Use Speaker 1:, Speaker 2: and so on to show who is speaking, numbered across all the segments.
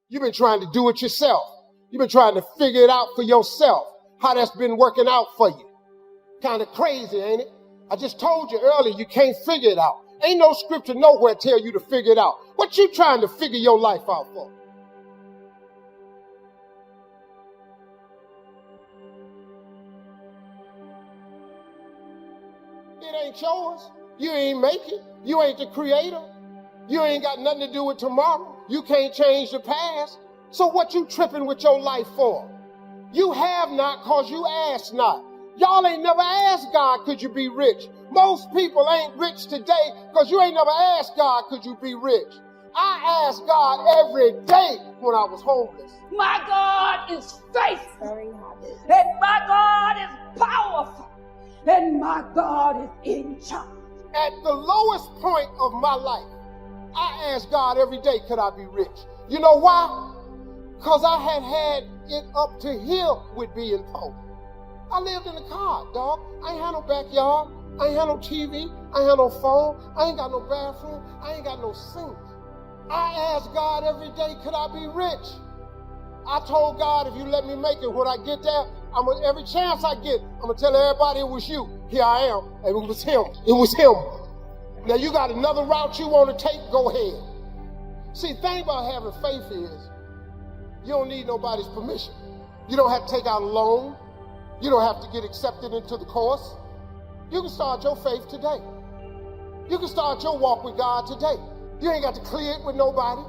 Speaker 1: You've been trying to do it yourself. You've been trying to figure it out for yourself, how that's been working out for you. Kind of crazy, ain't it? I just told you earlier, you can't figure it out. Ain't no scripture nowhere tell you to figure it out. What you trying to figure your life out for? It ain't yours. You ain't make it. You ain't the creator. You ain't got nothing to do with tomorrow. You can't change the past. So what you tripping with your life for? You have not because you ask not. Y'all ain't never asked God, could you be rich? Most people ain't rich today because you ain't never asked God, could you be rich? I ask God every day when I was homeless.
Speaker 2: My God is faithful, and my God is powerful, and my God is in charge.
Speaker 1: At the lowest point of my life, I ask God every day, could I be rich? You know why? Because I had it up to here with being poor. I lived in a car, dog. I ain't had no backyard. I ain't had no TV. I ain't had no phone. I ain't got no bathroom. I ain't got no sink. I ask God every day, could I be rich? I told God, if you let me make it, when I get there, every chance I get, I'm going to tell everybody it was you. Here I am. And it was him. It was him. Now you got another route you want to take, go ahead. See, the thing about having faith is you don't need nobody's permission. You don't have to take out a loan. You don't have to get accepted into the course. You can start your faith today. You can start your walk with God today. You ain't got to clear it with nobody.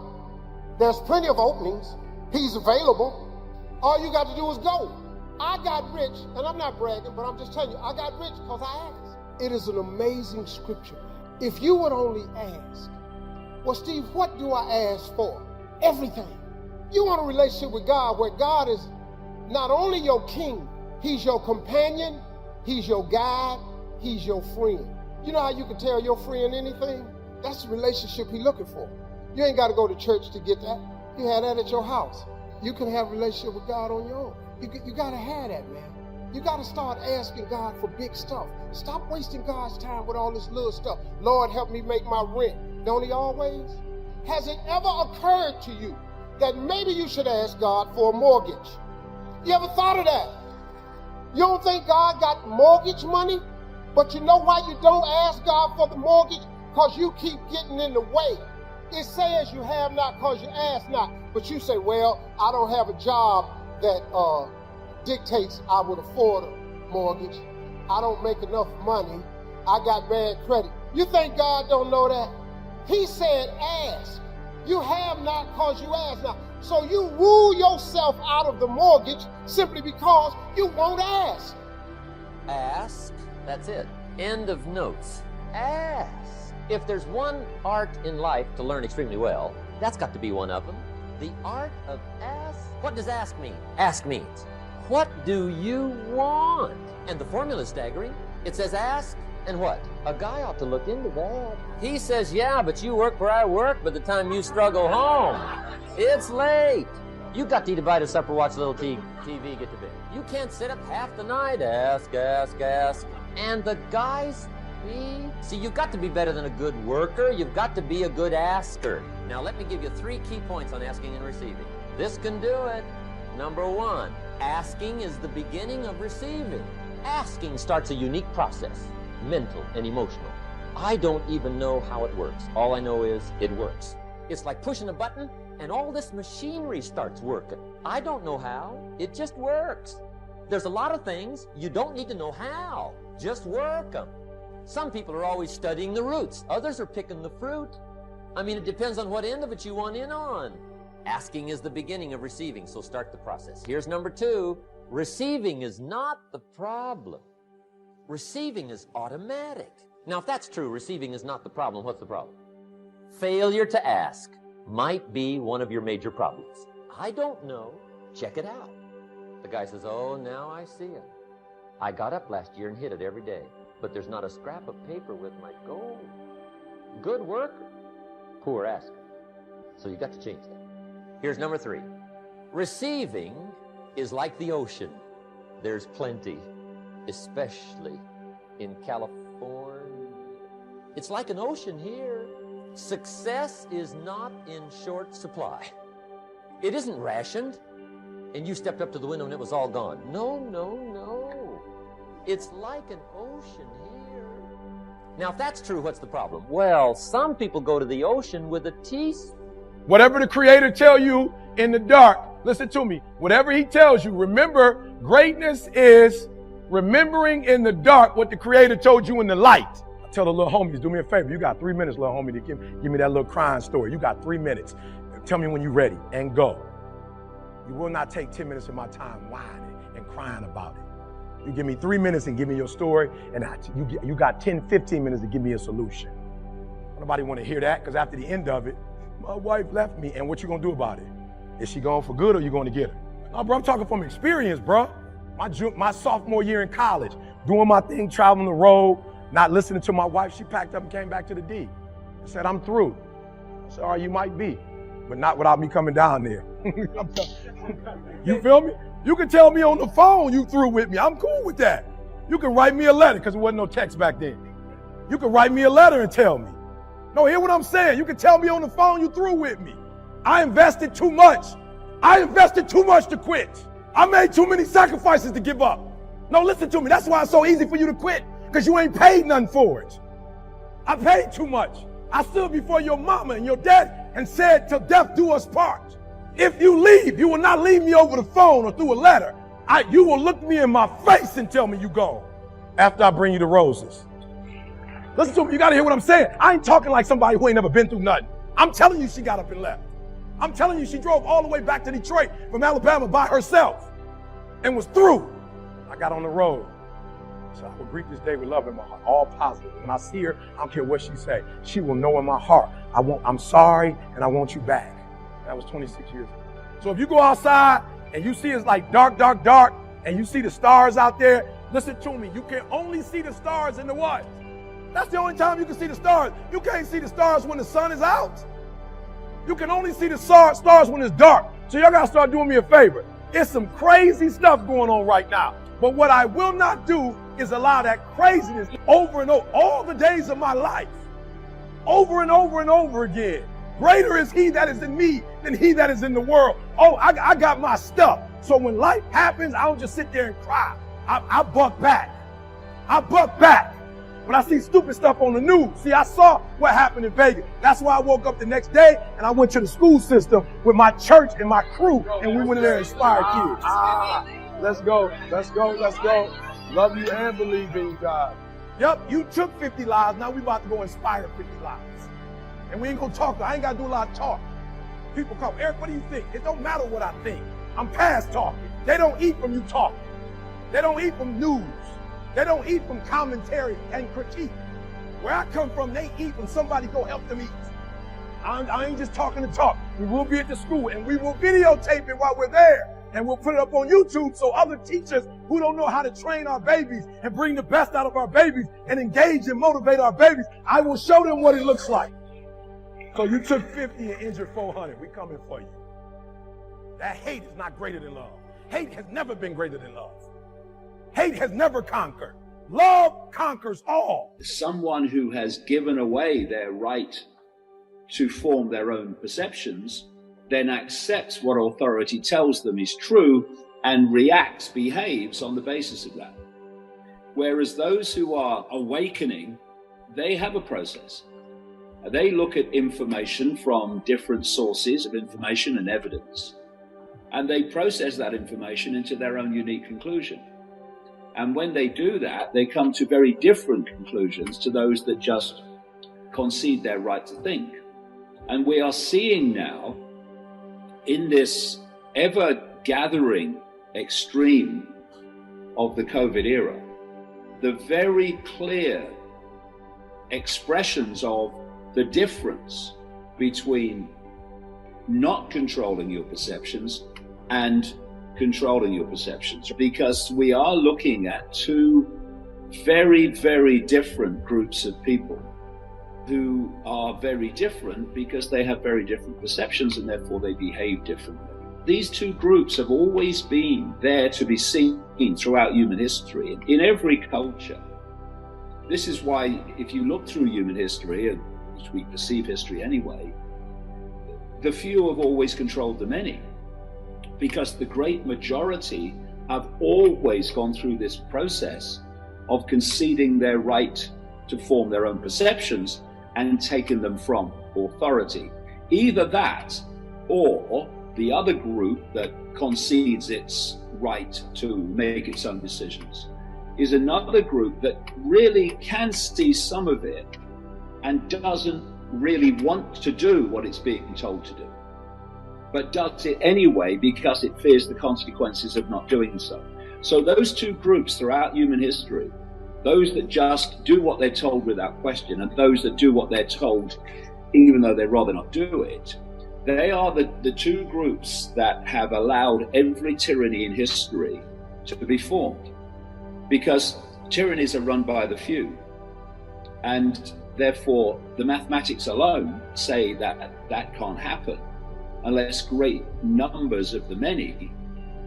Speaker 1: There's plenty of openings. He's available. All you got to do is go. I got rich, and I'm not bragging, but I'm just telling you, I got rich because I asked. It is an amazing scripture. If you would only ask, well, Steve, what do I ask for? Everything. You want a relationship with God where God is not only your king, he's your companion, he's your guide, he's your friend. You know how you can tell your friend anything? That's the relationship he's looking for. You ain't got to go to church to get that. You have that at your house. You can have a relationship with God on your own. You got to have that, man. You got to start asking God for big stuff. Stop wasting God's time with all this little stuff. Lord, help me make my rent. Don't he always? Has it ever occurred to you that maybe you should ask God for a mortgage? You ever thought of that? You don't think God got mortgage money? But you know why you don't ask God for the mortgage? Because you keep getting in the way. It says you have not because you ask not. But you say, well, I don't have a job that dictates I would afford a mortgage. I don't make enough money. I got bad credit. You think God don't know that? He said ask. You have not because you ask not. So you rule yourself out of the mortgage simply because you won't ask.
Speaker 3: Ask, that's it. End of notes. Ask. If there's one art in life to learn extremely well, that's got to be one of them. The art of ask. What does ask mean? Ask means, what do you want? And the formula is staggering. It says ask, and what? A guy ought to look into that. He says, yeah, but you work where I work. By the time you struggle home, it's late. You got to eat a bite of supper, watch a little TV, get to bed. You can't sit up half the night, ask. And the guys, see, you've got to be better than a good worker. You've got to be a good asker. Now, let me give you 3 key points on asking and receiving. This can do it. Number 1, asking is the beginning of receiving. Asking starts a unique process, mental and emotional. I don't even know how it works. All I know is it works. It's like pushing a button and all this machinery starts working. I don't know how. It just works. There's a lot of things you don't need to know how. Just work them. Some people are always studying the roots. Others are picking the fruit. I mean, it depends on what end of it you want in on. Asking is the beginning of receiving, so start the process. Here's number 2. Receiving is not the problem. Receiving is automatic. Now, if that's true, receiving is not the problem, what's the problem? Failure to ask might be one of your major problems. I don't know. Check it out. The guy says, oh, now I see it. I got up last year and hit it every day, but there's not a scrap of paper with my goal. Good worker, poor asker. So you got to change that. Here's number 3. Receiving is like the ocean. There's plenty, especially in California. It's like an ocean here. Success is not in short supply. It isn't rationed, and you stepped up to the window and it was all gone. No, no, no. It's like an ocean here. Now, if that's true, what's the problem? Well, some people go to the ocean with a teaspoon.
Speaker 4: Whatever the Creator tell you in the dark, listen to me. Whatever He tells you, remember, greatness is remembering in the dark what the Creator told you in the light. I tell the little homies, do me a favor. You got 3 minutes, little homie, to give me that little crying story. You got 3 minutes. Tell me when you're ready and go. You will not take 10 minutes of my time whining and crying about it. You give me 3 minutes and give me your story, and you got 10, 15 minutes to give me a solution. Nobody want to hear that, because after the end of it, my wife left me, and what you gonna do about it? Is she gone for good, or you going to get her? No, bro, I'm talking from experience, bro. My sophomore year in college, doing my thing, traveling the road, not listening to my wife. She packed up and came back to the D. I said, I'm through. I said, all right, you might be, but not without me coming down there. You feel me? You can tell me on the phone you through with me. I'm cool with that. You can write me a letter, because there wasn't no text back then. You can write me a letter and tell me. No, hear what I'm saying. You can tell me on the phone you through with me. I invested too much. I invested too much to quit. I made too many sacrifices to give up. No, listen to me. That's why it's so easy for you to quit, because you ain't paid nothing for it. I paid too much. I stood before your mama and your dad and said, till death do us part. If you leave, you will not leave me over the phone or through a letter. You will look me in my face and tell me you gone after I bring you the roses. Listen to me. You got to hear what I'm saying. I ain't talking like somebody who ain't never been through nothing. I'm telling you she got up and left. I'm telling you she drove all the way back to Detroit from Alabama by herself and was through. I got on the road. So I will greet this day with love in my heart, all positive. When I see her, I don't care what she say. She will know in my heart, I'm sorry and I want you back. That was 26 years ago. So if you go outside and you see it's like dark, dark, dark, and you see the stars out there, listen to me. You can only see the stars in the what? That's the only time you can see the stars. You can't see the stars when the sun is out. You can only see the stars when it's dark. So y'all got to start doing me a favor. It's some crazy stuff going on right now. But what I will not do is allow that craziness over and over, all the days of my life, over and over and over again. Greater is He that is in me than he that is in the world. Oh, I got my stuff. So when life happens, I don't just sit there and cry. I buck back. I buck back. When I see stupid stuff on the news, see, I saw what happened in Vegas. That's why I woke up the next day and I went to the school system with my church and my crew, and we went in there and inspired kids. Let's go, let's go, let's go. Love you and believe in you, God. Yep, you took 50 lives. Now we about to go inspire 50 lives. And we ain't gonna talk. I ain't gotta do a lot of talk. People come, Eric, what do you think? It don't matter what I think. I'm past talking. They don't eat from you talking. They don't eat from news. They don't eat from commentary and critique. Where I come from, they eat when somebody go help them eat. I ain't just talking to talk. We will be at the school and we will videotape it while we're there. And we'll put it up on YouTube so other teachers who don't know how to train our babies and bring the best out of our babies and engage and motivate our babies, I will show them what it looks like. So you took 50 and injured 400. We coming for you. That hate is not greater than love. Hate has never been greater than love. Hate has never conquered. Love conquers all.
Speaker 5: Someone who has given away their right to form their own perceptions then accepts what authority tells them is true and reacts, behaves on the basis of that. Whereas those who are awakening, they have a process. They look at information from different sources of information and evidence, and they process that information into their own unique conclusion. And when they do that, they come to very different conclusions to those that just concede their right to think. And we are seeing now, in this ever-gathering extreme of the COVID era, the very clear expressions of the difference between not controlling your perceptions and controlling your perceptions, because we are looking at two very, very different groups of people who are very different because they have very different perceptions and therefore they behave differently. These two groups have always been there to be seen throughout human history, in every culture. This is why if you look through human history, and as we perceive history anyway, the few have always controlled the many, because the great majority have always gone through this process of conceding their right to form their own perceptions and taking them from authority. Either that, or the other group that concedes its right to make its own decisions is another group that really can see some of it and doesn't really want to do what it's being told to do, but does it anyway because it fears the consequences of not doing so. So those two groups throughout human history, those that just do what they're told without question, and those that do what they're told even though they'd rather not do it, they are the two groups that have allowed every tyranny in history to be formed, because tyrannies are run by the few, and therefore the mathematics alone say that that can't happen unless great numbers of the many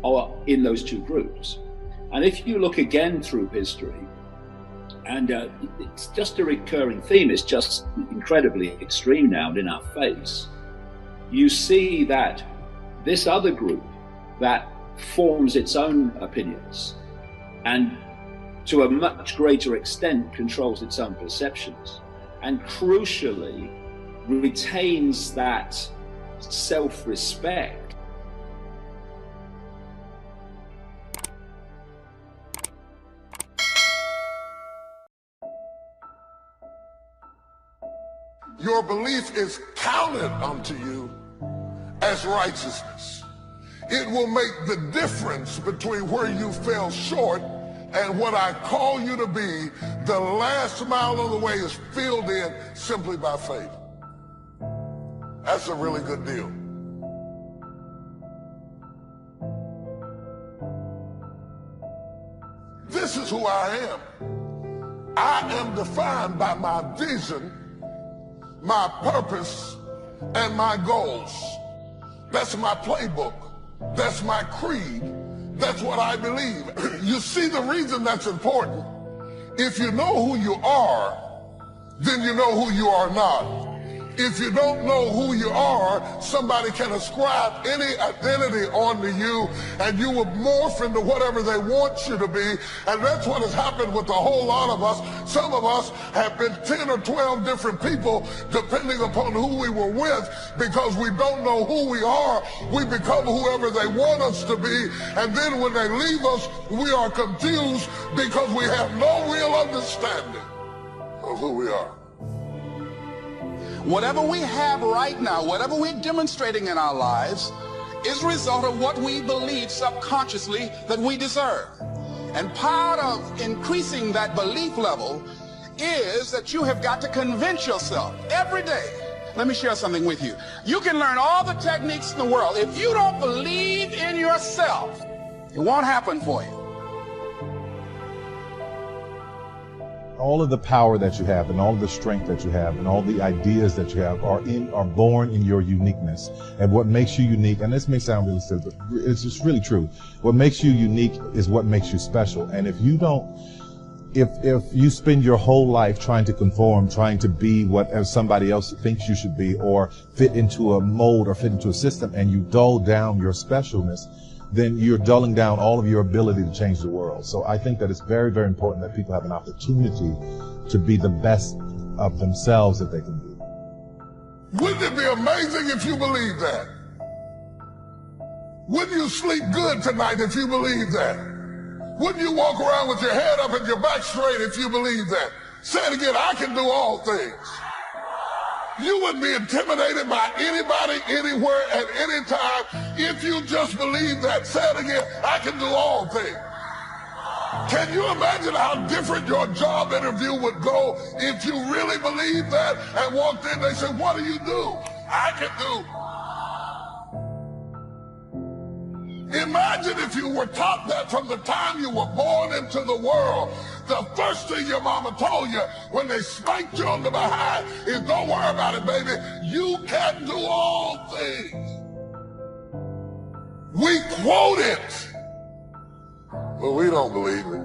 Speaker 5: are in those two groups. And if you look again through history, and it's just a recurring theme, it's just incredibly extreme now and in our face, you see that this other group that forms its own opinions and to a much greater extent controls its own perceptions, and crucially retains that self-respect.
Speaker 6: Your belief is counted unto you as righteousness. It will make the difference between where you fell short and what I call you to be. The last mile of the way is filled in simply by faith. That's a really good deal. This is who I am. I am defined by my vision, my purpose, and my goals. That's my playbook. That's my creed. That's what I believe. You see, the reason that's important, if you know who you are, then you know who you are not. If you don't know who you are, somebody can ascribe any identity onto you, and you will morph into whatever they want you to be. And that's what has happened with a whole lot of us. Some of us have been 10 or 12 different people depending upon who we were with, because we don't know who we are. We become whoever they want us to be, and then when they leave us, we are confused because we have no real understanding of who we are.
Speaker 7: Whatever we have right now, whatever we're demonstrating in our lives, is a result of what we believe subconsciously that we deserve. And part of increasing that belief level is that you have got to convince yourself every day. Let me share something with you. You can learn all the techniques in the world. If you don't believe in yourself, it won't happen for you.
Speaker 8: All of the power that you have and all of the strength that you have and all the ideas that you have are born in your uniqueness. And what makes you unique, and this may sound really silly, but it's just really true. What makes you unique is what makes you special. And if you don't, if you spend your whole life trying to conform, trying to be what somebody else thinks you should be, or fit into a mold or fit into a system, and you dull down your specialness, then you're dulling down all of your ability to change the world. So I think that it's very, very important that people have an opportunity to be the best of themselves that they can be.
Speaker 6: Wouldn't it be amazing if you believe that? Wouldn't you sleep good tonight if you believe that? Wouldn't you walk around with your head up and your back straight if you believe that? Say it again, I can do all things. You wouldn't be intimidated by anybody, anywhere, at any time if you just believe that. Say it again, I can do all things. Can you imagine how different your job interview would go if you really believed that and walked in, they said, what do you do? I can do. Imagine if you were taught that from the time you were born into the world. The first thing your mama told you when they spanked you on the behind is, don't worry about it, baby. You can do all things. We quote it, but we don't believe it.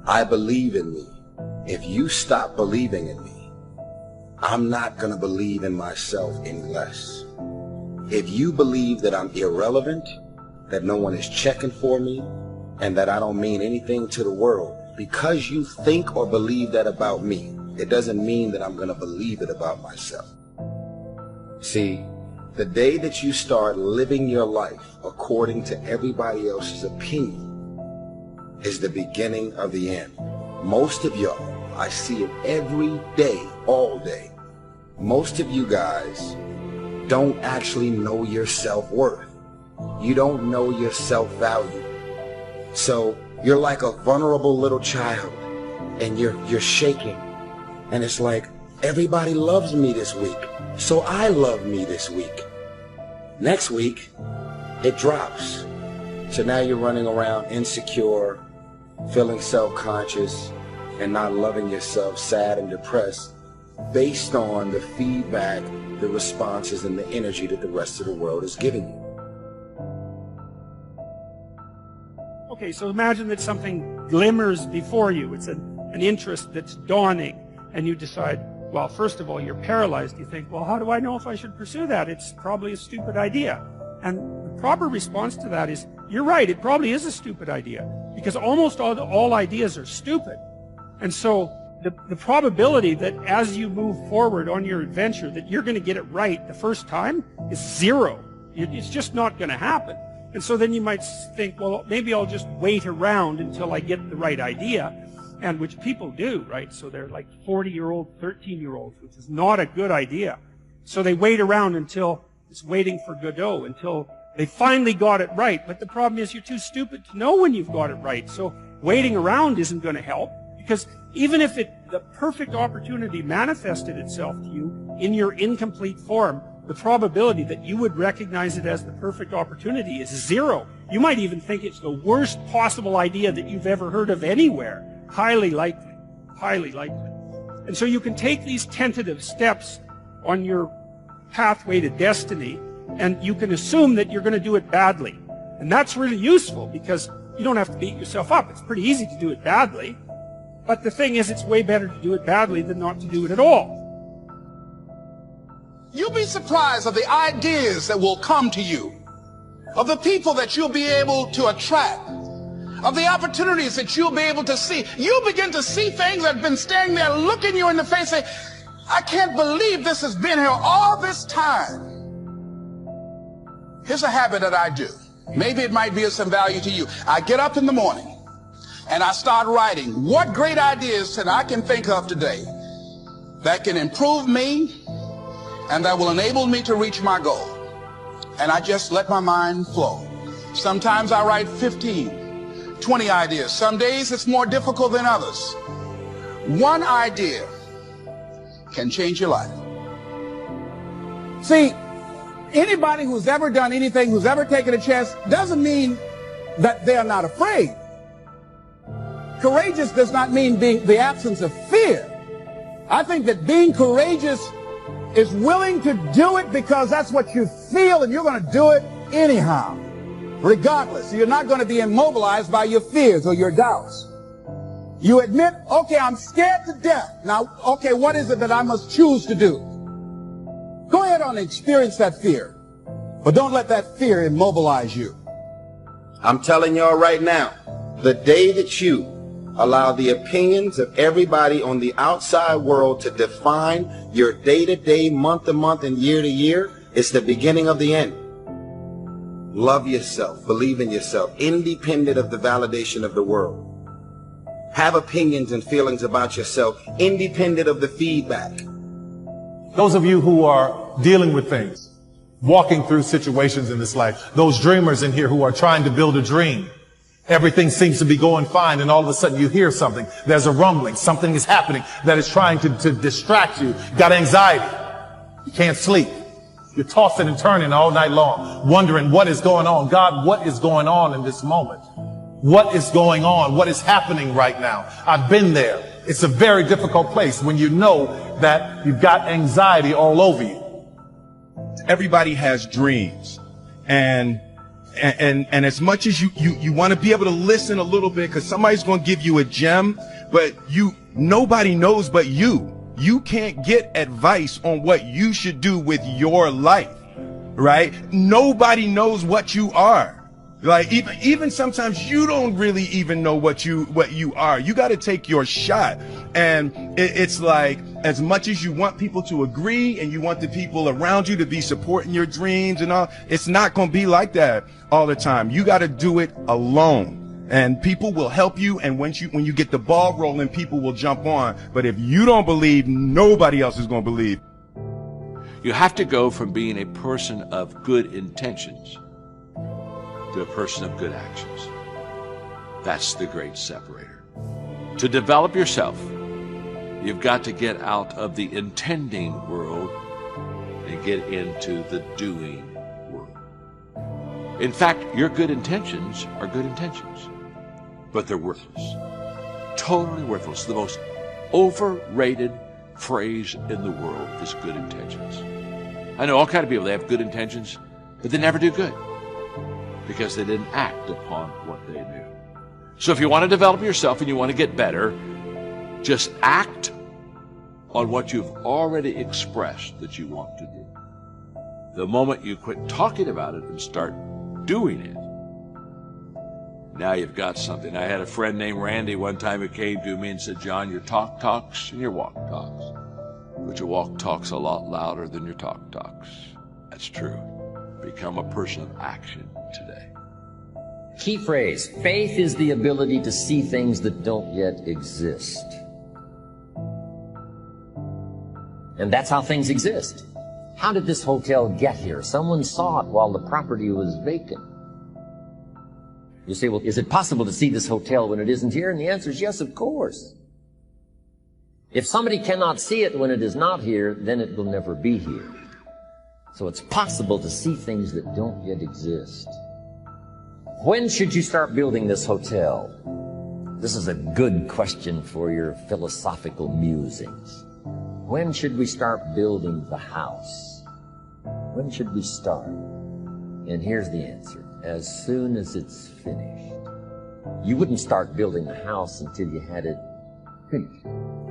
Speaker 9: I believe in me. If you stop believing in me, I'm not going to believe in myself any less. If you believe that I'm irrelevant, that no one is checking for me, and that I don't mean anything to the world, because you think or believe that about me, it doesn't mean that I'm going to believe it about myself. See, the day that you start living your life according to everybody else's opinion is the beginning of the end. Most of y'all, I see it every day, all day. Most of you guys don't actually know your self-worth. You don't know your self-value. So you're like a vulnerable little child and you're shaking. And it's like, everybody loves me this week, so I love me this week. Next week, it drops. So now you're running around insecure, feeling self-conscious, and not loving yourself, sad and depressed, based on the feedback, the responses, and the energy that the rest of the world is giving you.
Speaker 10: Okay, so imagine that something glimmers before you. It's an interest that's dawning, and you decide, well, first of all, you're paralyzed. You think, well, how do I know if I should pursue that? It's probably a stupid idea. And the proper response to that is, you're right, it probably is a stupid idea, because almost all ideas are stupid. And so the probability that as you move forward on your adventure that you're going to get it right the first time is zero. It's just not going to happen. And so then you might think, well, maybe I'll just wait around until I get the right idea, and which people do, right? So they're like 40-year-old, 13-year-olds, which is not a good idea. So they wait around until it's waiting for Godot, until they finally got it right. But the problem is you're too stupid to know when you've got it right. So waiting around isn't going to help, because even if the perfect opportunity manifested itself to you in your incomplete form, the probability that you would recognize it as the perfect opportunity is zero. You might even think it's the worst possible idea that you've ever heard of anywhere. Highly likely. Highly likely. And so you can take these tentative steps on your pathway to destiny, and you can assume that you're going to do it badly. And that's really useful, because you don't have to beat yourself up. It's pretty easy to do it badly. But the thing is, it's way better to do it badly than not to do it at all.
Speaker 7: You'll be surprised of the ideas that will come to you, of the people that you'll be able to attract, of the opportunities that you'll be able to see. You'll begin to see things that have been standing there looking you in the face, saying, I can't believe this has been here all this time. Here's a habit that I do. Maybe it might be of some value to you. I get up in the morning and I start writing what great ideas that I can think of today that can improve me and that will enable me to reach my goal. And I just let my mind flow. Sometimes I write 15, 20 ideas. Some days it's more difficult than others. One idea can change your life.
Speaker 11: See, anybody who's ever done anything, who's ever taken a chance, doesn't mean that they are not afraid. Courageous does not mean being the absence of fear. I think that being courageous is willing to do it because that's what you feel, and you're going to do it anyhow, regardless. You're not going to be immobilized by your fears or your doubts. You admit, okay, I'm scared to death. Now, okay, what is it that I must choose to do? Go ahead and experience that fear, but don't let that fear immobilize you.
Speaker 9: I'm telling y'all right now, the day that you allow the opinions of everybody on the outside world to define your day-to-day, month-to-month, and year-to-year, it's the beginning of the end. Love yourself, believe in yourself, independent of the validation of the world. Have opinions and feelings about yourself, independent of the feedback.
Speaker 8: Those of you who are dealing with things, walking through situations in this life, those dreamers in here who are trying to build a dream, everything seems to be going fine, and all of a sudden you hear something. There's a rumbling. Something is happening that is trying to distract you. You got anxiety. You can't sleep. You're tossing and turning all night long, wondering what is going on. God, what is going on in this moment? What is going on? What is happening right now? I've been there. It's a very difficult place when you know that you've got anxiety all over you.
Speaker 12: Everybody has dreams, and as much as you want to be able to listen a little bit, because somebody's going to give you a gem, but nobody knows but you you can't get advice on what you should do with your life, right? Nobody knows what you are. Like even sometimes you don't really even know what you are. You got to take your shot. And it's like, as much as you want people to agree and you want the people around you to be supporting your dreams and all, it's not going to be like that all the time. You got to do it alone. And people will help you, and when you get the ball rolling, people will jump on. But if you don't believe, nobody else is going to believe.
Speaker 13: You have to go from being a person of good intentions to a person of good actions. That's the great separator. To develop yourself, you've got to get out of the intending world and get into the doing world. In fact, your good intentions are good intentions, but they're worthless. Totally worthless. The most overrated phrase in the world is good intentions. I know all kinds of people, they have good intentions, but they never do good because they didn't act upon what they knew. So if you want to develop yourself and you want to get better, just act on what you've already expressed that you want to do. The moment you quit talking about it and start doing it, now you've got something. I had a friend named Randy one time who came to me and said, John, your talk talks and your walk talks, but your walk talks a lot louder than your talk talks. That's true. Become a person of action today.
Speaker 3: Key phrase, faith is the ability to see things that don't yet exist. And that's how things exist. How did this hotel get here? Someone saw it while the property was vacant. You say, well, is it possible to see this hotel when it isn't here? And the answer is yes, of course. If somebody cannot see it when it is not here, then it will never be here. So it's possible to see things that don't yet exist. When should you start building this hotel? This is a good question for your philosophical musings. When should we start building the house? When should we start? And here's the answer. As soon as it's finished. You wouldn't start building the house until you had it finished.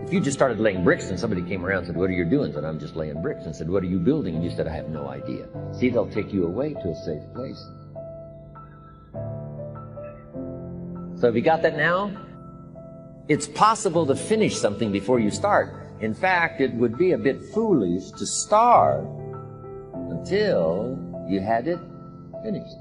Speaker 3: If you just started laying bricks and somebody came around and said, what are you doing? I said, I'm just laying bricks. And said, what are you building? And you said, I have no idea. See, they'll take you away to a safe place. So have you got that now? It's possible to finish something before you start. In fact, it would be a bit foolish to start until you had it finished.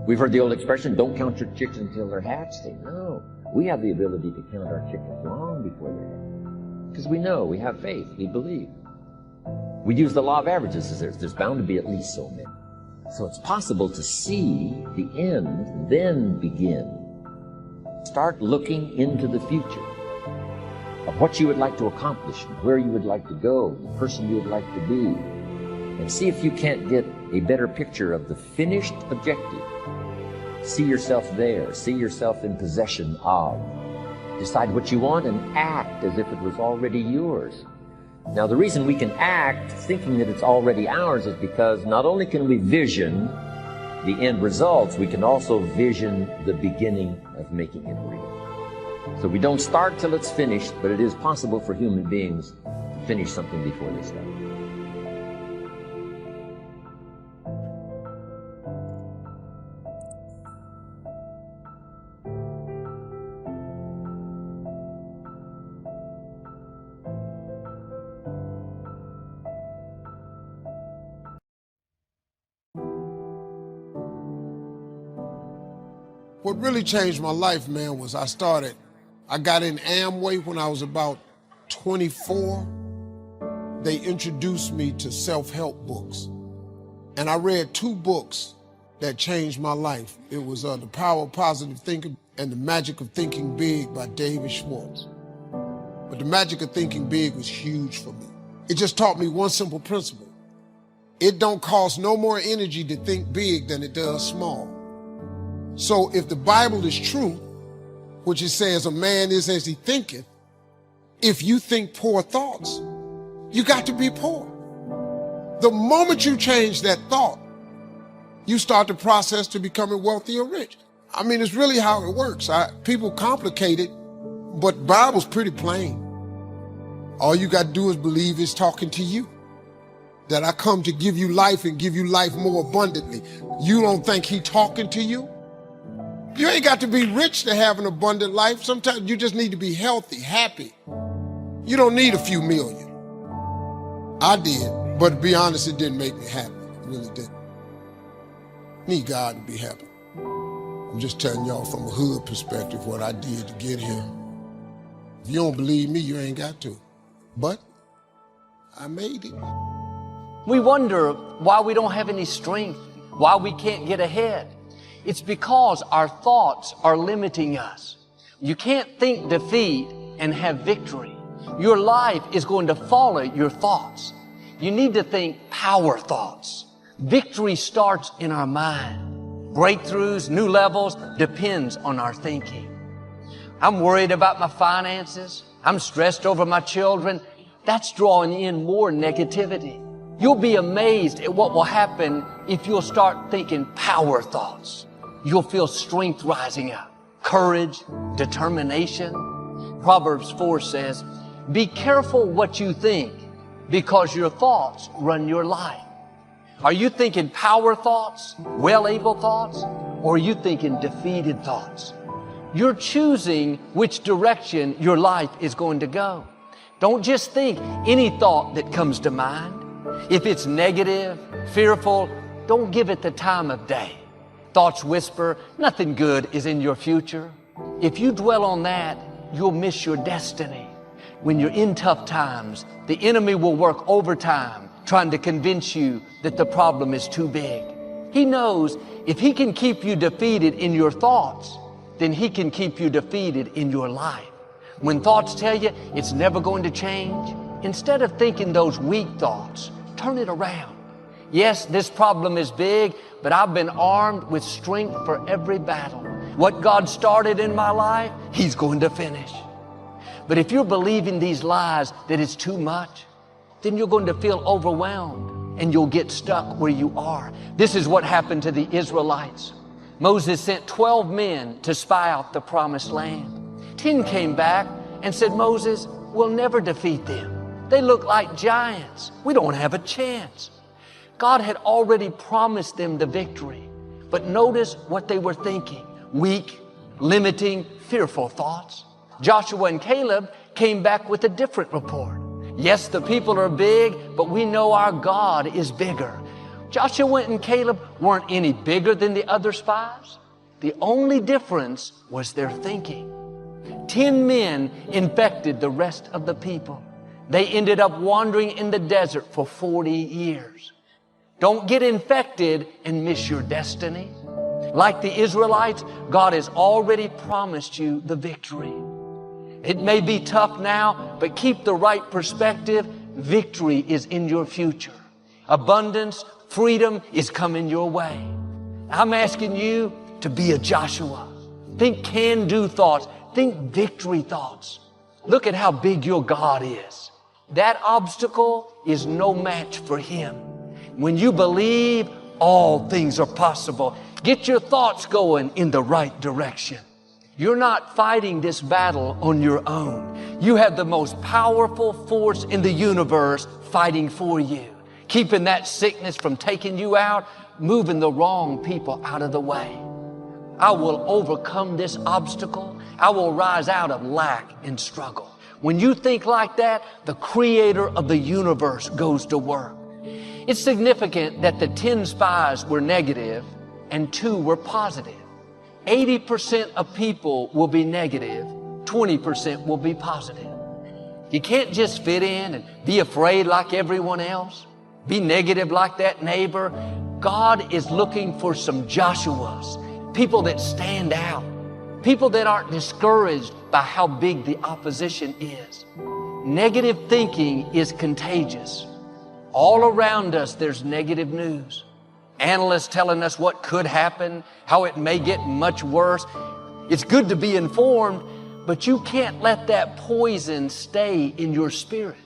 Speaker 3: We've heard the old expression, don't count your chickens until they're hatched. No, we have the ability to count our chickens long before they're hatched. Because we know, we have faith, we believe. We use the law of averages. There's bound to be at least so many. So it's possible to see the end, then begin. Start looking into the future of what you would like to accomplish, where you would like to go, the person you would like to be, and see if you can't get a better picture of the finished objective. See yourself there, see yourself in possession of. Decide what you want and act as if it was already yours. Now, the reason we can act thinking that it's already ours is because not only can we vision the end results, we can also vision the beginning of making it real. So we don't start till it's finished, but it is possible for human beings to finish something before they start.
Speaker 1: What really changed my life, man, was I got in Amway when I was about 24. They introduced me to self-help books. And I read 2 books that changed my life. It was The Power of Positive Thinking and The Magic of Thinking Big by David Schwartz. But The Magic of Thinking Big was huge for me. It just taught me one simple principle. It don't cost no more energy to think big than it does small. So if the Bible is true, which it says a man is as he thinketh, if you think poor thoughts, you got to be poor. The moment you change that thought, you start the process to becoming wealthy or rich. I mean, it's really how it works. People complicate it, but Bible's pretty plain. All you got to do is believe it's talking to you. That I come to give you life and give you life more abundantly. You don't think he talking to you? You ain't got to be rich to have an abundant life. Sometimes you just need to be healthy, happy. You don't need a few million. I did, but to be honest, it didn't make me happy. It really didn't. Need God to be happy. I'm just telling y'all from a hood perspective what I did to get here. If you don't believe me, you ain't got to. But I made it.
Speaker 14: We wonder why we don't have any strength, why we can't get ahead. It's because our thoughts are limiting us. You can't think defeat and have victory. Your life is going to follow your thoughts. You need to think power thoughts. Victory starts in our mind. Breakthroughs, new levels, depends on our thinking. I'm worried about my finances. I'm stressed over my children. That's drawing in more negativity. You'll be amazed at what will happen if you'll start thinking power thoughts. You'll feel strength rising up, courage, determination. Proverbs 4 says, be careful what you think because your thoughts run your life. Are you thinking power thoughts, well-able thoughts, or are you thinking defeated thoughts? You're choosing which direction your life is going to go. Don't just think any thought that comes to mind. If it's negative, fearful, don't give it the time of day. Thoughts whisper, nothing good is in your future. If you dwell on that, you'll miss your destiny. When you're in tough times, the enemy will work overtime trying to convince you that the problem is too big. He knows if he can keep you defeated in your thoughts, then he can keep you defeated in your life. When thoughts tell you it's never going to change, instead of thinking those weak thoughts, turn it around. Yes, this problem is big, but I've been armed with strength for every battle. What God started in my life, he's going to finish. But if you're believing these lies that it's too much, then you're going to feel overwhelmed and you'll get stuck where you are. This is what happened to the Israelites. Moses sent 12 men to spy out the promised land. 10 came back and said, Moses, we'll never defeat them. They look like giants. We don't have a chance. God had already promised them the victory. But notice what they were thinking. Weak, limiting, fearful thoughts. Joshua and Caleb came back with a different report. Yes, the people are big, but we know our God is bigger. Joshua and Caleb weren't any bigger than the other spies. The only difference was their thinking. 10 men infected the rest of the people. They ended up wandering in the desert for 40 years. Don't get infected and miss your destiny. Like the Israelites, God has already promised you the victory. It may be tough now, but keep the right perspective. Victory is in your future. Abundance, freedom is coming your way. I'm asking you to be a Joshua. Think can-do thoughts. Think victory thoughts. Look at how big your God is. That obstacle is no match for him. When you believe, all things are possible. Get your thoughts going in the right direction. You're not fighting this battle on your own. You have the most powerful force in the universe fighting for you, keeping that sickness from taking you out, moving the wrong people out of the way. I will overcome this obstacle. I will rise out of lack and struggle. When you think like that, the creator of the universe goes to work. It's significant that the 10 spies were negative and 2 were positive. 80% of people will be negative, 20% will be positive. You can't just fit in and be afraid like everyone else, be negative like that neighbor. God is looking for some Joshuas, people that stand out, people that aren't discouraged by how big the opposition is. Negative thinking is contagious. All around us, there's negative news. Analysts telling us what could happen, how it may get much worse. It's good to be informed, but you can't let that poison stay in your spirit.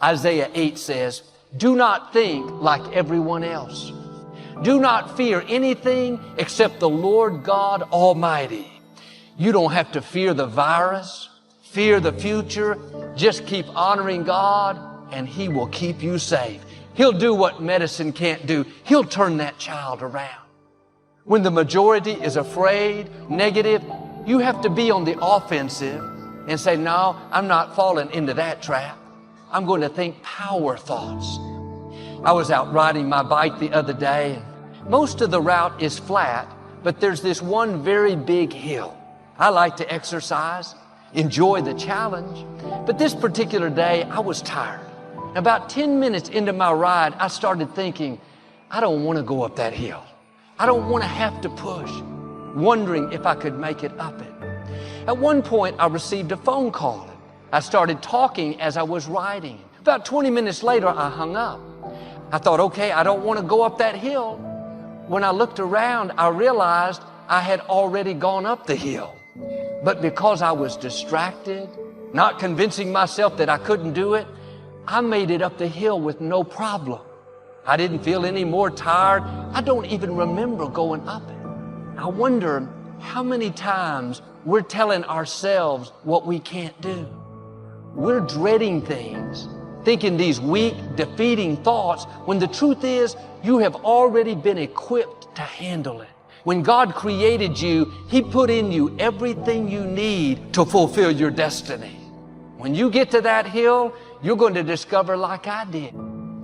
Speaker 14: Isaiah 8 says, do not think like everyone else. Do not fear anything except the Lord God Almighty. You don't have to fear the virus, fear the future. Just keep honoring God and He will keep you safe. He'll do what medicine can't do. He'll turn that child around. When the majority is afraid, negative, you have to be on the offensive and say, no, I'm not falling into that trap. I'm going to think power thoughts. I was out riding my bike the other day, and most of the route is flat, but there's this one very big hill. I like to exercise, enjoy the challenge, but this particular day I was tired. About 10 minutes into my ride, I started thinking, I don't want to go up that hill. I don't want to have to push, wondering if I could make it up it. At one point, I received a phone call. I started talking as I was riding. About 20 minutes later, I hung up. I thought, okay, I don't want to go up that hill. When I looked around, I realized I had already gone up the hill. But because I was distracted, not convincing myself that I couldn't do it, I made it up the hill with no problem. I didn't feel any more tired. I don't even remember going up it. I wonder how many times we're telling ourselves what we can't do. We're dreading things, thinking these weak, defeating thoughts, when the truth is you have already been equipped to handle it. When God created you, He put in you everything you need to fulfill your destiny. When you get to that hill, you're going to discover, like I did,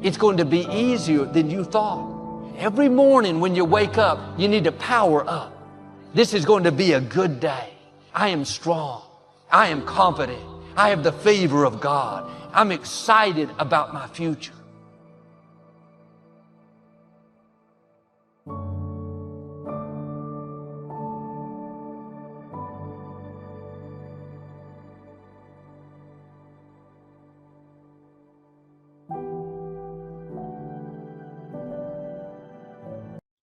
Speaker 14: it's going to be easier than you thought. Every morning when you wake up, you need to power up. This is going to be a good day. I am strong. I am confident. I have the favor of God. I'm excited about my future.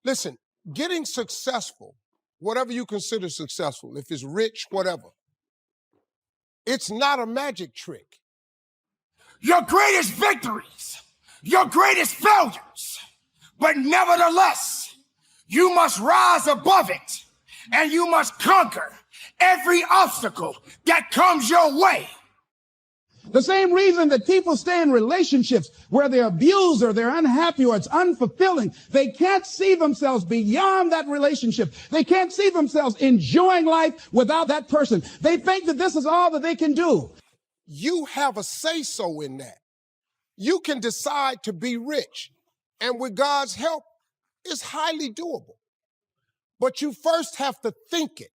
Speaker 1: Listen, getting successful, whatever you consider successful, if it's rich, whatever, it's not a magic trick.
Speaker 15: Your greatest victories, your greatest failures, but nevertheless, you must rise above it and you must conquer every obstacle that comes your way.
Speaker 11: The same reason that people stay in relationships where they're abused or they're unhappy or it's unfulfilling, they can't see themselves beyond that relationship. They can't see themselves enjoying life without that person. They think that this is all that they can do.
Speaker 1: You have a say-so in that. You can decide to be rich, and with God's help, it's highly doable. But you first have to think it.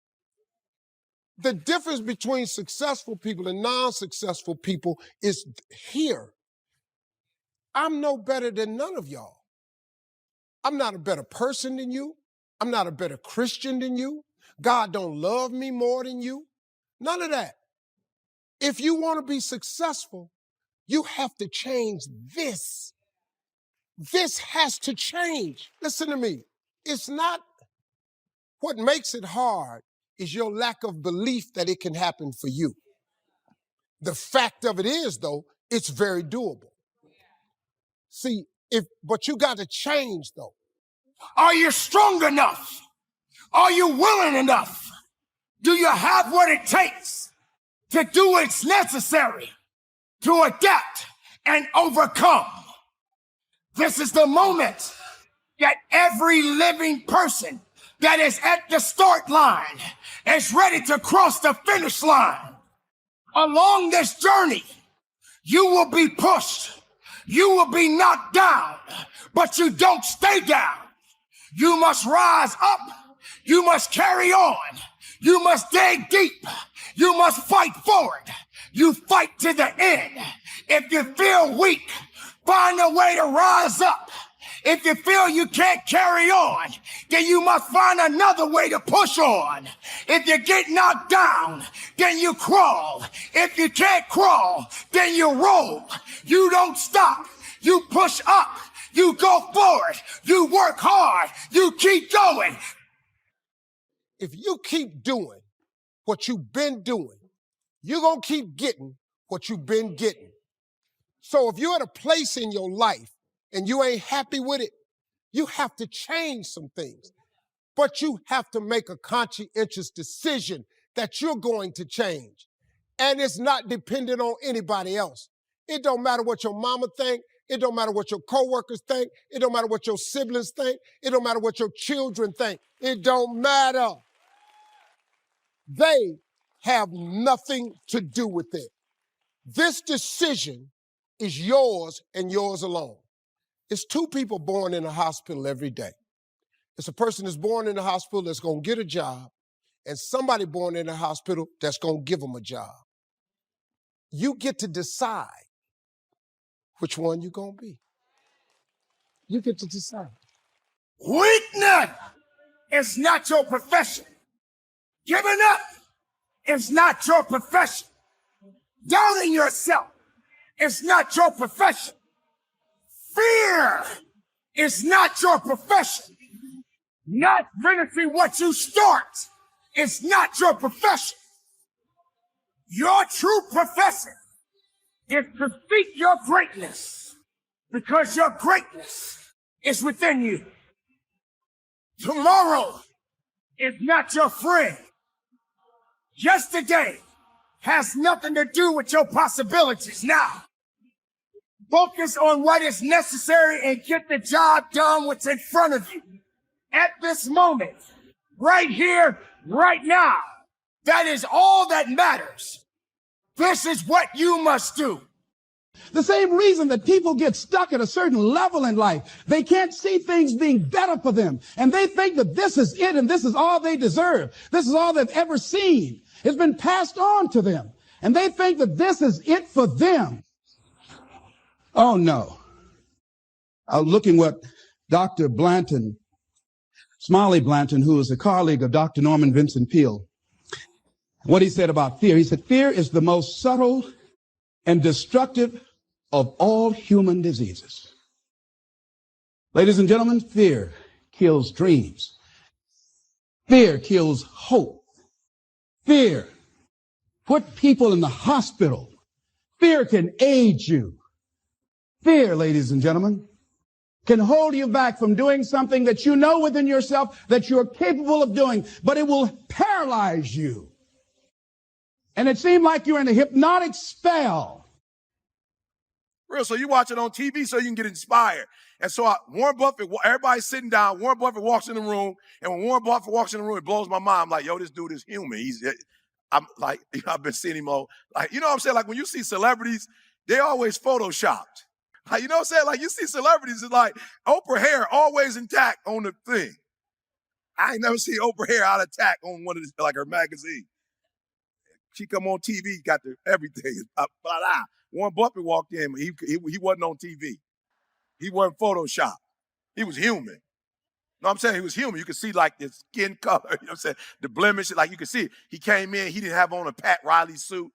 Speaker 1: The difference between successful people and non-successful people is here. I'm no better than none of y'all. I'm not a better person than you. I'm not a better Christian than you. God don't love me more than you. None of that. If you want to be successful, you have to change this. This has to change. Listen to me. It's not what makes it hard is your lack of belief that it can happen for you. The fact of it is, though, it's very doable. See, but you got to change, though.
Speaker 15: Are you strong enough? Are you willing enough? Do you have what it takes to do what's necessary to adapt and overcome? This is the moment that every living person that is at the start line is ready to cross the finish line. Along this journey, you will be pushed. You will be knocked down, but you don't stay down. You must rise up. You must carry on. You must dig deep. You must fight forward. You fight to the end. If you feel weak, find a way to rise up. If you feel you can't carry on, then you must find another way to push on. If you get knocked down, then you crawl. If you can't crawl, then you roll. You don't stop. You push up. You go forward. You work hard. You keep going.
Speaker 1: If you keep doing what you've been doing, you're going to keep getting what you've been getting. So if you're at a place in your life and you ain't happy with it, you have to change some things. But you have to make a conscientious decision that you're going to change. And it's not dependent on anybody else. It don't matter what your mama think. It don't matter what your coworkers think. It don't matter what your siblings think. It don't matter what your children think. It don't matter. They have nothing to do with it. This decision is yours and yours alone. It's two people born in a hospital every day. It's a person that's born in a hospital that's going to get a job, and somebody born in a hospital that's going to give them a job. You get to decide which one you're going to be. You get to decide.
Speaker 15: Weakness is not your profession. Giving up is not your profession. Doubting yourself is not your profession. Fear is not your profession. Not finishing what you start is not your profession. Your true profession is to seek your greatness, because your greatness is within you. Tomorrow is not your friend. Yesterday has nothing to do with your possibilities. Now, focus on what is necessary and get the job done what's in front of you. At this moment, right here, right now, that is all that matters. This is what you must do.
Speaker 11: The same reason that people get stuck at a certain level in life. They can't see things being better for them. And they think that this is it and this is all they deserve. This is all they've ever seen. It's been passed on to them. And they think that this is it for them. Oh, no. I was looking what Dr. Blanton, Smiley Blanton, who is a colleague of Dr. Norman Vincent Peale, what he said about fear. He said, fear is the most subtle and destructive of all human diseases. Ladies and gentlemen, fear kills dreams. Fear kills hope. Fear put people in the hospital. Fear can age you. Fear, ladies and gentlemen, can hold you back from doing something that you know within yourself that you're capable of doing, but it will paralyze you. And it seemed like you're in a hypnotic spell.
Speaker 4: Real, so you watch it on TV so you can get inspired. And so Warren Buffett, everybody's sitting down, Warren Buffett walks in the room, and when Warren Buffett walks in the room, it blows my mind. I'm like, yo, this dude is human. I'm like, I've been seeing him all, like, you know what I'm saying? Like when you see celebrities, they always photoshopped. Like, you know what I'm saying? Like you see celebrities, it's like Oprah hair always intact on the thing. I ain't never seen Oprah hair out of tack on one of the, like her magazine. She come on TV, got the everything. Warren Buffett walked in, he wasn't on TV. He wasn't photoshopped. He was human. No, I'm saying he was human. You could see like the skin color, you know what I'm saying? The blemish, like you could see it. He came in, he didn't have on a Pat Riley suit.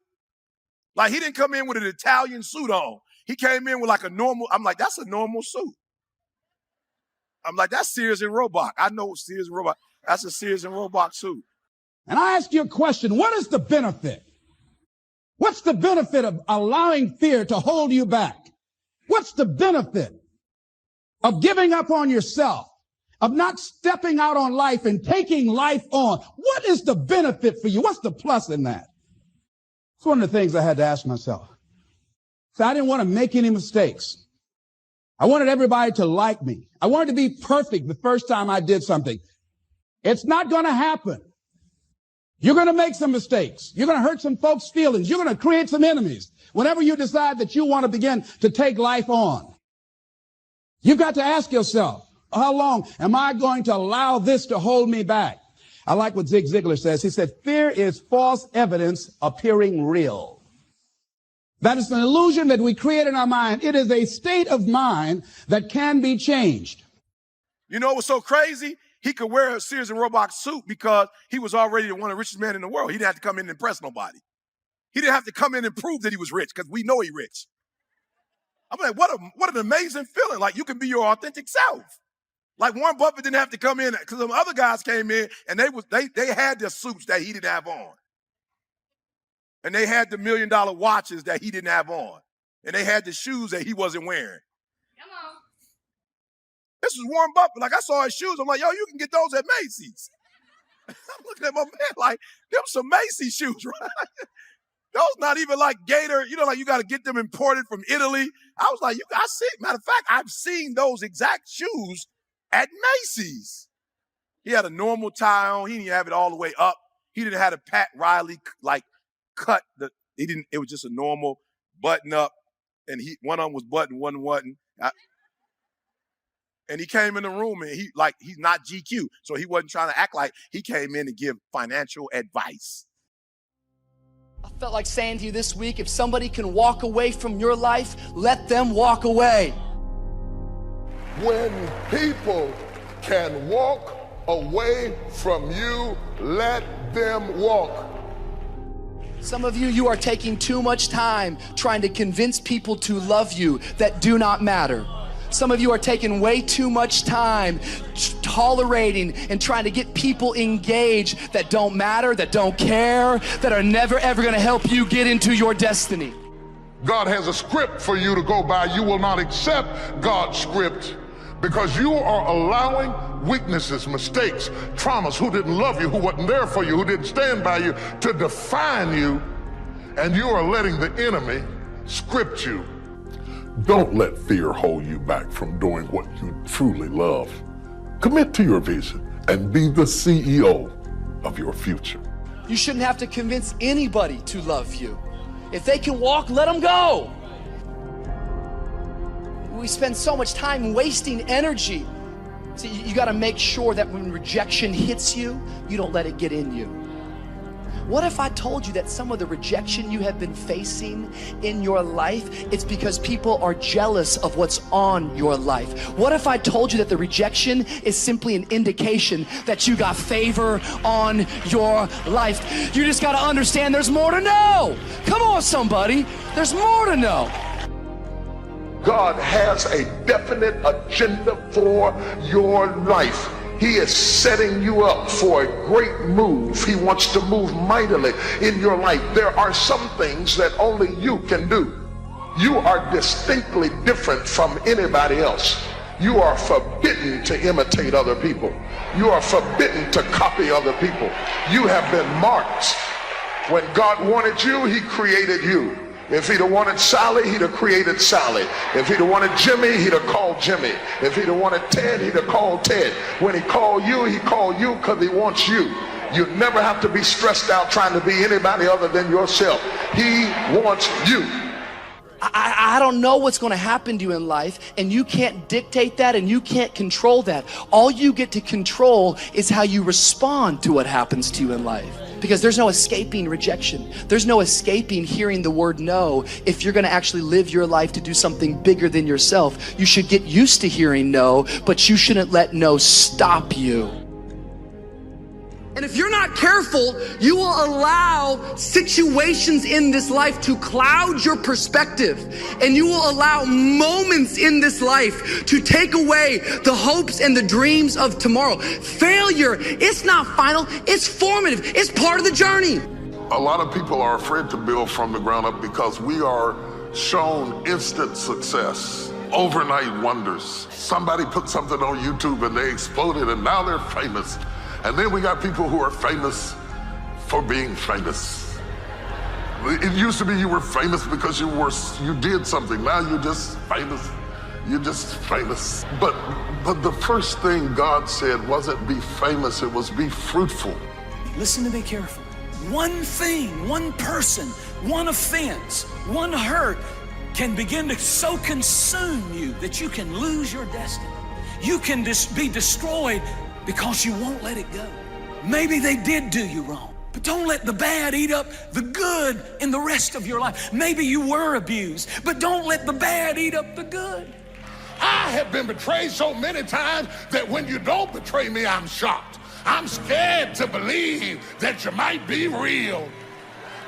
Speaker 4: Like he didn't come in with an Italian suit on. He came in with like a normal, I'm like, that's a normal suit. I'm like, that's Sears and Roebuck. I know Sears and Roebuck. That's a Sears and Roebuck suit.
Speaker 11: And I ask you a question, what is the benefit? What's the benefit of allowing fear to hold you back? What's the benefit of giving up on yourself, of not stepping out on life and taking life on? What is the benefit for you? What's the plus in that? It's one of the things I had to ask myself. So I didn't want to make any mistakes. I wanted everybody to like me. I wanted to be perfect the first time I did something. It's not going to happen. You're going to make some mistakes. You're going to hurt some folks' feelings. You're going to create some enemies whenever you decide that you want to begin to take life on. You've got to ask yourself, how long am I going to allow this to hold me back? I like what Zig Ziglar says. He said, fear is false evidence appearing real. That is an illusion that we create in our mind. It is a state of mind that can be changed.
Speaker 4: You know what's so crazy? He could wear a Sears and Roebuck suit because he was already one of the richest men in the world. He didn't have to come in and impress nobody. He didn't have to come in and prove that he was rich because we know he's rich. I'm like, what an amazing feeling. Like you can be your authentic self. Like Warren Buffett didn't have to come in because some other guys came in and they had their suits that he didn't have on. And they had the $1 million watches that he didn't have on. And they had the shoes that he wasn't wearing. Come on. This was Warren Buffett. Like I saw his shoes. I'm like, yo, you can get those at Macy's. I'm looking at my man like, them some Macy's shoes, right? Those not even like Gator, you know, like you got to get them imported from Italy. I was like, I see, matter of fact, I've seen those exact shoes at Macy's. He had a normal tie on. He didn't have it all the way up. He didn't have a Pat Riley like cut. It was just a normal button up, and one of them was buttoned, one wasn't. And he came in the room, and he's not GQ, so he wasn't trying to act like he came in to give financial advice.
Speaker 14: I felt like saying to you this week, if somebody can walk away from your life, let them walk away.
Speaker 6: When people can walk away from you, let them walk.
Speaker 14: Some of you are taking too much time trying to convince people to love you that do not matter. Some of you are taking way too much time tolerating and trying to get people engaged that don't matter, that don't care, that are never ever going to help you get into your destiny.
Speaker 6: God has a script for you to go by. You will not accept God's script because you are allowing weaknesses, mistakes, traumas, who didn't love you, who wasn't there for you, who didn't stand by you, to define you, and you are letting the enemy script you.
Speaker 16: Don't let fear hold you back from doing what you truly love. Commit to your vision and be the CEO of your future.
Speaker 14: You shouldn't have to convince anybody to love you. If they can walk, let them go. We spend so much time wasting energy. So you got to make sure that when rejection hits you, you don't let it get in you. What if I told you that some of the rejection you have been facing in your life, it's because people are jealous of what's on your life? What if I told you that the rejection is simply an indication that you got favor on your life? You just got to understand there's more to know. Come on, somebody. There's more to know.
Speaker 6: God has a definite agenda for your life. He is setting you up for a great move. He wants to move mightily in your life. There are some things that only you can do. You are distinctly different from anybody else. You are forbidden to imitate other people. You are forbidden to copy other people. You have been marked. When God wanted you, he created you. If he'd have wanted Sally, he'd have created Sally. If he'd have wanted Jimmy, he'd have called Jimmy. If he'd have wanted Ted, he'd have called Ted. When he called you because he wants you. You never have to be stressed out trying to be anybody other than yourself. He wants you.
Speaker 14: I don't know what's going to happen to you in life, and you can't dictate that, and you can't control that. All you get to control is how you respond to what happens to you in life. Because there's no escaping rejection. There's no escaping hearing the word no. If you're going to actually live your life to do something bigger than yourself, you should get used to hearing no, but you shouldn't let no stop you. And if you're not careful, you will allow situations in this life to cloud your perspective. And you will allow moments in this life to take away the hopes and the dreams of tomorrow. Failure, it's not final, it's formative, it's part of the journey.
Speaker 6: A lot of people are afraid to build from the ground up because we are shown instant success, overnight wonders. Somebody put something on YouTube and they exploded and now they're famous. And then we got people who are famous for being famous. It used to be you were famous because you did something. Now you're just famous. You're just famous. But the first thing God said wasn't be famous, it was be fruitful.
Speaker 15: Listen to me carefully. One thing, one person, one offense, one hurt can begin to so consume you that you can lose your destiny. You can be destroyed because you won't let it go. Maybe they did do you wrong, but don't let the bad eat up the good in the rest of your life. Maybe you were abused, but don't let the bad eat up the good.
Speaker 6: I have been betrayed so many times that when you don't betray me, I'm shocked. I'm scared to believe that you might be real.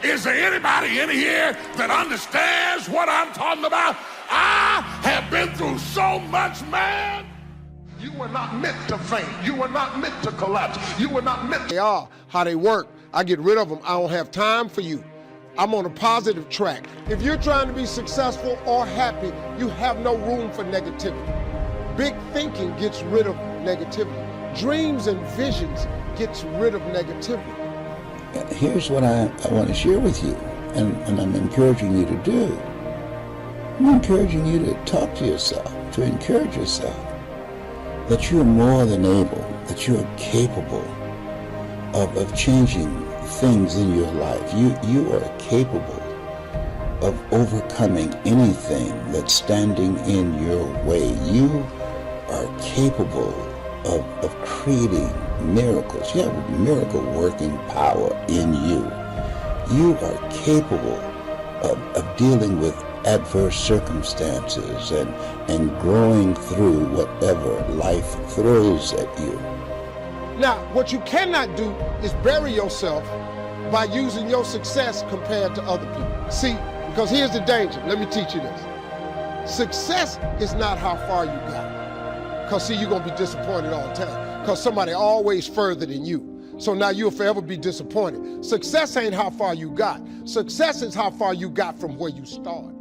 Speaker 6: Is there anybody in here that understands what I'm talking about? I have been through so much, man. You were not meant to faint. You were not meant to collapse. You were not meant to...
Speaker 1: They are, how they work. I get rid of them. I don't have time for you. I'm on a positive track. If you're trying to be successful or happy, you have no room for negativity. Big thinking gets rid of negativity. Dreams and visions gets rid of negativity.
Speaker 17: Here's what I want to share with you. and I'm encouraging you to do, I'm encouraging you to talk to yourself, to encourage yourself, that you're more than able, that you're capable of changing things in your life. You are capable of overcoming anything that's standing in your way. You are capable of creating miracles. You have miracle working power in you. You are capable of dealing with adverse circumstances and growing through whatever life throws at you.
Speaker 1: Now, what you cannot do is bury yourself by using your success compared to other people. See, because here's the danger. Let me teach you this. Success is not how far you got. Because see, you're going to be disappointed all the time. Because somebody always further than you. So now you'll forever be disappointed. Success ain't how far you got. Success is how far you got from where you started.